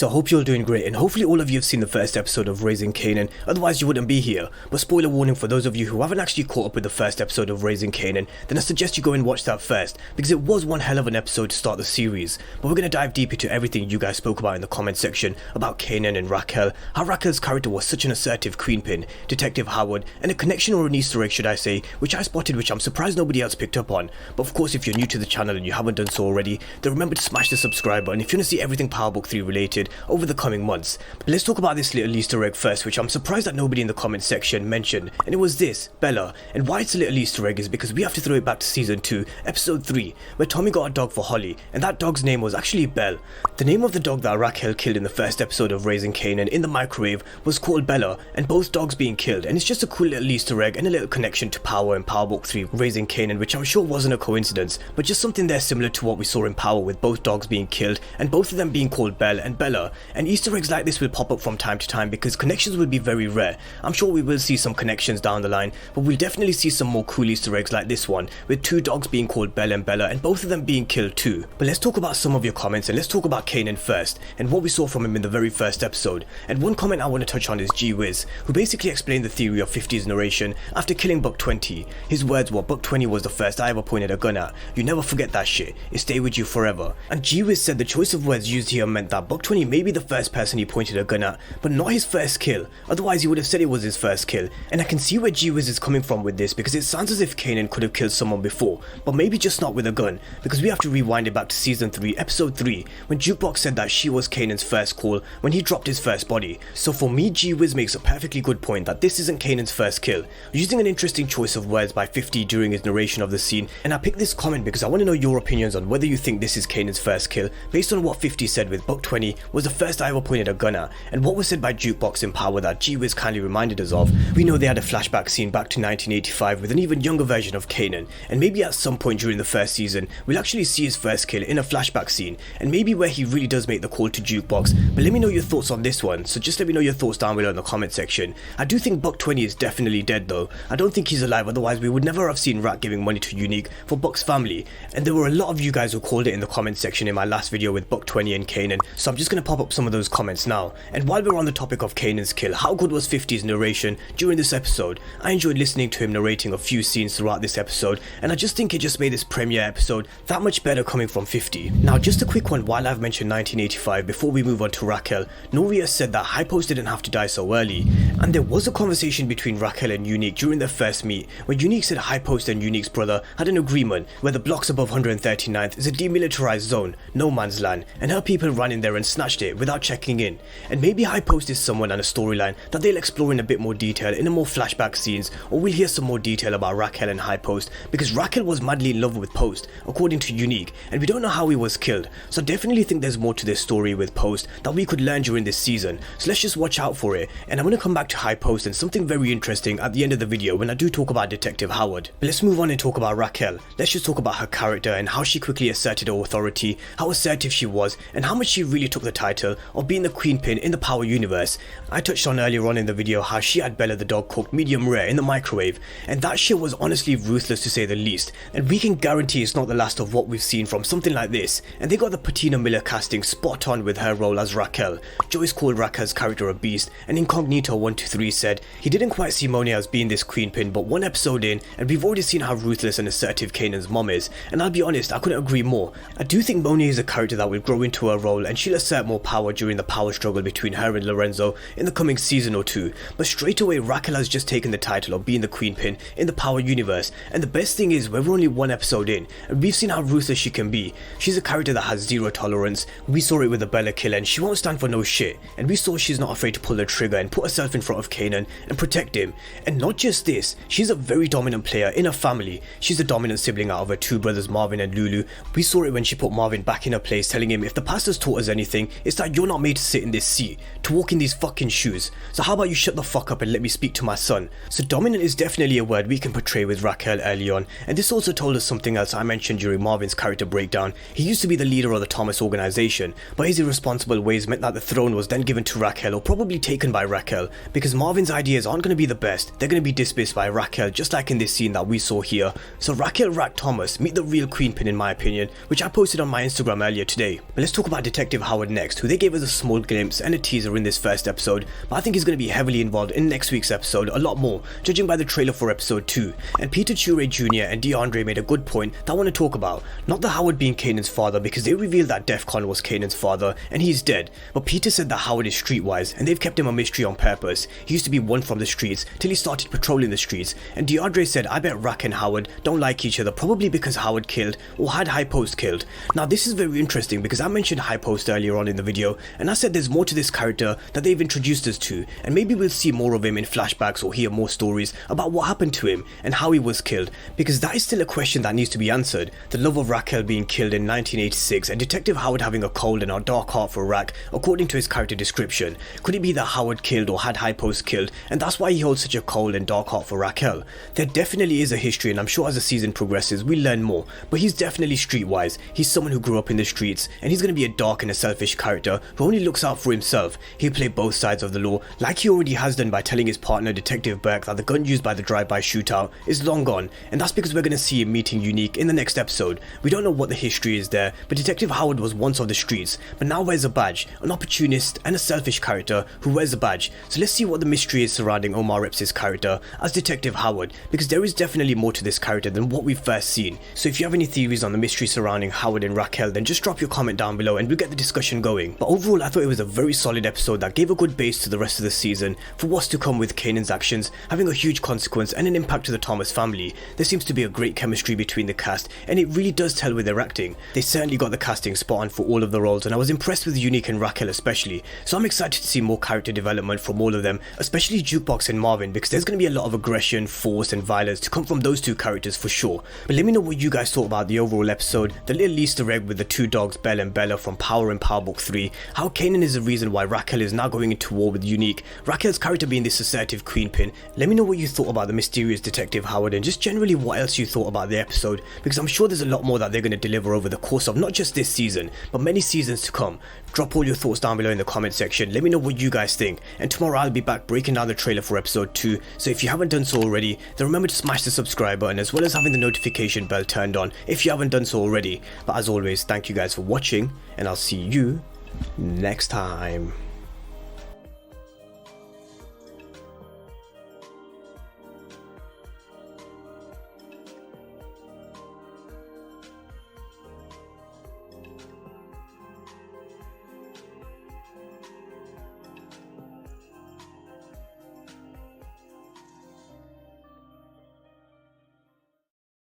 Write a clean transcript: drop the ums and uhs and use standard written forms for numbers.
So I hope you're all doing great, and hopefully all of you have seen the first episode of Raising Kanan, otherwise you wouldn't be here. But spoiler warning for those of you who haven't actually caught up with the first episode of Raising Kanan, then I suggest you go and watch that first, because it was one hell of an episode to start the series. But we're going to dive deep into everything you guys spoke about in the comment section, about Kanan and Raquel, how Raquel's character was such an assertive queenpin, Detective Howard, and a connection or an Easter egg should I say, which I spotted which I'm surprised nobody else picked up on. But of course if you're new to the channel and you haven't done so already, then remember to smash the subscribe button if you want to see everything Power Book 3 related over the coming months. But let's talk about this little Easter egg first, which I'm surprised that nobody in the comment section mentioned, and it was this, Bella. And why it's a little Easter egg is because we have to throw it back to season 2, episode 3, where Tommy got a dog for Holly, and that dog's name was actually Belle. The name of the dog that Raquel killed in the first episode of Raising Kanan in the microwave was called Bella, and both dogs being killed, and it's just a cool little Easter egg and a little connection to Power and Power Book 3 Raising Kanan, which I'm sure wasn't a coincidence, but just something there similar to what we saw in Power with both dogs being killed and both of them being called Belle and Bella. And Easter eggs like this will pop up from time to time because connections will be very rare. I'm sure we will see some connections down the line, but we'll definitely see some more cool Easter eggs like this one, with two dogs being called Belle and Bella and both of them being killed too. But let's talk about some of your comments, and let's talk about Kanan first and what we saw from him in the very first episode. And one comment I want to touch on is G-Wiz, who basically explained the theory of 50's narration after killing Buck 20. His words were, Buck 20 was the first I ever pointed a gun at. You never forget that shit. It stay with you forever. And G-Wiz said the choice of words used here meant that Buck 20 may be the first person he pointed a gun at, but not his first kill. Otherwise he would have said it was his first kill. And I can see where G-Wiz is coming from with this, because it sounds as if Kanan could have killed someone before, but maybe just not with a gun, because we have to rewind it back to season 3, episode 3, when Jukebox said that she was Kanan's first call when he dropped his first body. So for me, G-Wiz makes a perfectly good point that this isn't Kanan's first kill, using an interesting choice of words by 50 during his narration of the scene. And I picked this comment because I want to know your opinions on whether you think this is Kanan's first kill, based on what 50 said with Buck 20 was the first I ever pointed a gun at, and what was said by Jukebox in Power that G-Wiz kindly reminded us of. We know they had a flashback scene back to 1985 with an even younger version of Kanan, and maybe at some point during the first season we'll actually see his first kill in a flashback scene, and maybe where he really does make the call to Jukebox. But let me know your thoughts on this one, so just let me know your thoughts down below in the comment section. I do think Buck 20 is definitely dead though. I don't think he's alive, otherwise we would never have seen Rat giving money to Unique for Buck's family, and there were a lot of you guys who called it in the comment section in my last video with Buck 20 and Kanan, so I'm just going to pop up some of those comments now. And while we're on the topic of Kanan's kill, how good was 50's narration during this episode? I enjoyed listening to him narrating a few scenes throughout this episode, and I just think it just made this premiere episode that much better coming from 50. Now just a quick one while I've mentioned 1985 before we move on to Raquel. Noria said that High Post didn't have to die so early, and there was a conversation between Raquel and Unique during their first meet, where Unique said High Post and Unique's brother had an agreement where the blocks above 139th is a demilitarized zone, no man's land, and her people ran in there and snatched it without checking in. And maybe High Post is someone and a storyline that they'll explore in a bit more detail in a more flashback scenes, or we'll hear some more detail about Raquel and High Post, because Raquel was madly in love with Post according to Unique, and we don't know how he was killed. So I definitely think there's more to this story with Post that we could learn during this season, so let's just watch out for it. And I'm going to come back to High Post and something very interesting at the end of the video when I do talk about Detective Howard. But let's move on and talk about Raquel. Let's just talk about her character and how she quickly asserted her authority, how assertive she was, and how much she really took the title of being the queenpin in the Power universe. I touched on earlier on in the video how she had Bella the dog cooked medium rare in the microwave, and that shit was honestly ruthless to say the least, and we can guarantee it's not the last of what we've seen from something like this. And they got the Patina Miller casting spot on with her role as Raquel. Joyce called Raquel's character a beast, and Incognito123 said he didn't quite see Monet as being this queenpin, but one episode in and we've already seen how ruthless and assertive Kanan's mom is, and I'll be honest, I couldn't agree more. I do think Monet is a character that will grow into her role, and she'll assert more power during the power struggle between her and Lorenzo in the coming season or two. But straight away Raquel has just taken the title of being the queenpin in the Power universe, and the best thing is we're only one episode in and we've seen how ruthless she can be. She's a character that has zero tolerance. We saw it with the Bella kill, and she won't stand for no shit, and we saw she's not afraid to pull the trigger and put herself in front of Kanan and protect him. And not just this, she's a very dominant player in her family. She's the dominant sibling out of her two brothers Marvin and Lulu. We saw it when she put Marvin back in her place, telling him if the past has taught us anything, it's that you're not made to sit in this seat, to walk in these fucking shoes. So how about you shut the fuck up and let me speak to my son? So dominant is definitely a word we can portray with Raquel early on, and this also told us something else I mentioned during Marvin's character breakdown. He used to be the leader of the Thomas organization, but his irresponsible ways meant that the throne was then given to Raquel, or probably taken by Raquel, because Marvin's ideas aren't going to be the best. They're going to be dismissed by Raquel, just like in this scene that we saw here. So Raquel racked Thomas, meet the real queenpin in my opinion, which I posted on my Instagram earlier today. But let's talk about Detective Howard next. next, who they gave us a small glimpse and a teaser in this first episode, but I think he's going to be heavily involved in next week's episode a lot more, judging by the trailer for episode 2. And Peter Chure Jr. and DeAndre made a good point that I want to talk about. Not the Howard being Kanan's father, because they revealed that Defcon was Kanan's father and he's dead, but Peter said that Howard is streetwise and they've kept him a mystery on purpose. He used to be one from the streets till he started patrolling the streets. And DeAndre said, I bet Raquel and Howard don't like each other, probably because Howard killed or had High Post killed. Now this is very interesting because I mentioned High Post earlier on in the video and I said there's more to this character that they've introduced us to, and maybe we'll see more of him in flashbacks or hear more stories about what happened to him and how he was killed, because that is still a question that needs to be answered. The love of Raquel being killed in 1986 and Detective Howard having a cold and a dark heart for Rack according to his character description. Could it be that Howard killed or had High Post killed and that's why he holds such a cold and dark heart for Raquel? There definitely is a history, and I'm sure as the season progresses we'll learn more, but he's definitely streetwise. He's someone who grew up in the streets and he's going to be a dark and a selfish character who only looks out for himself. He'll play both sides of the law like he already has done by telling his partner Detective Burke that the gun used by the drive-by shootout is long gone, and that's because we're going to see him meeting Unique in the next episode. We don't know what the history is there, but Detective Howard was once of the streets but now wears a badge, an opportunist and a selfish character who wears a badge. So let's see what the mystery is surrounding Omar Epps' character as Detective Howard, because there is definitely more to this character than what we've first seen. So if you have any theories on the mystery surrounding Howard and Raquel, then just drop your comment down below and we'll get the discussion going. But overall I thought it was a very solid episode that gave a good base to the rest of the season for what's to come, with Kanan's actions having a huge consequence and an impact to the Thomas family. There seems to be a great chemistry between the cast and it really does tell with their acting. They certainly got the casting spot on for all of the roles, and I was impressed with Unique and Raquel especially, so I'm excited to see more character development from all of them, especially Jukebox and Marvin, because there's going to be a lot of aggression, force and violence to come from those two characters for sure. But let me know what you guys thought about the overall episode, the little Easter egg with the two dogs Belle and Bella from Power and Power Book 3, how Kanan is the reason why Raquel is now going into war with Unique, Raquel's character being this assertive queenpin. Let me know what you thought about the mysterious Detective Howard and just generally what else you thought about the episode, because I'm sure there's a lot more that they're going to deliver over the course of not just this season but many seasons to come. Drop all your thoughts down below in the comment section. Let me know what you guys think, and tomorrow I'll be back breaking down the trailer for episode 2, so if you haven't done so already then remember to smash the subscribe button as well as having the notification bell turned on if you haven't done so already. But as always, thank you guys for watching and I'll see you next time.